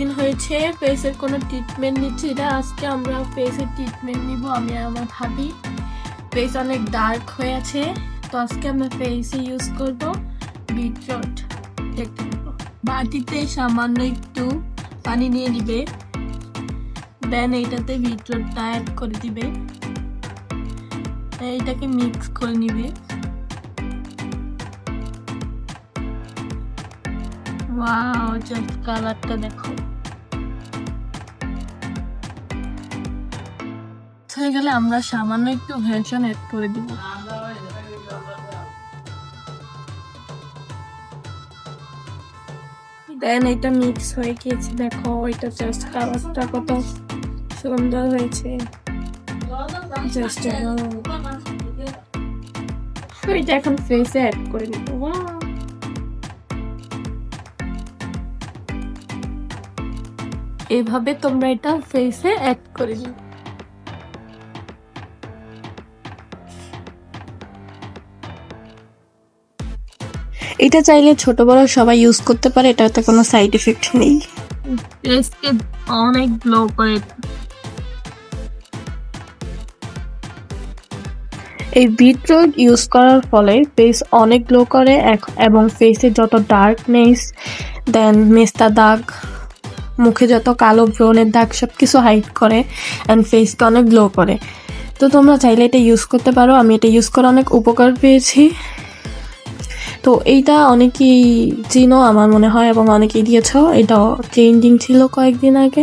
অনেকদিন হয়েছে ফেসের কোনো ট্রিটমেন্ট নিচ্ছি না। আজকে আমরা ফেসের ট্রিটমেন্ট নিব। আমি আর আমার ভাবি। ফেস অনেক ডার্ক হয়ে আছে, তো আজকে আমরা ফেসে ইউজ করব বিটরুট। দেখতে পাবো বাটিতে সামান্য একটু পানি নিয়ে নিবে, দেন এইটাতে বিটরুটটা অ্যাড করে দিবে, এইটাকে মিক্স করে নিবে। ওয়াও, জাস্ট কালারটা দেখো। হয়ে গেলে আমরা সামান্য একটু ভেষণ অ্যাড করে দিব। দেন এটা মিক্স হয়ে গিয়েছে, দেখো এটা জাস্ট কালারটা কত সুন্দর হয়েছে। জাস্ট এটা এখন ফেসে অ্যাড করে দিব। এভাবে তোমরা এটা ফেসে অ্যাড করে দিও। এটা চাইলে ছোট বড় সবাই ইউজ করতে পারে, এটাতে কোনো সাইড এফেক্ট নেই। ফেসকে অনেক গ্লো করে। এই বিটরুট ইউজ করার ফলে ফেস অনেক গ্লো করে এবং ফেসে যত ডার্কনেস, দেন মেস্তা দাগ, মুখে যত কালো ব্রণের দাগ সব কিছু হাইড করে অ্যান্ড ফেসকে অনেক গ্লো করে। তো তোমরা চাইলে এটা ইউজ করতে পারো। আমি এটা ইউজ করে অনেক উপকার পেয়েছি। তো এইটা অনেকেই চিনো আমার মনে হয়, এবং অনেকেই দিয়েছ। এটা ট্রেন্ডিং ছিল কয়েকদিন আগে।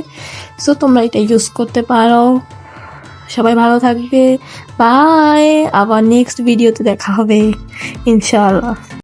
সো তোমরা এটা ইউজ করতে পারো। সবাই ভালো থাকবে, বাই। আবার নেক্সট ভিডিওতে দেখা হবে ইনশাআল্লাহ।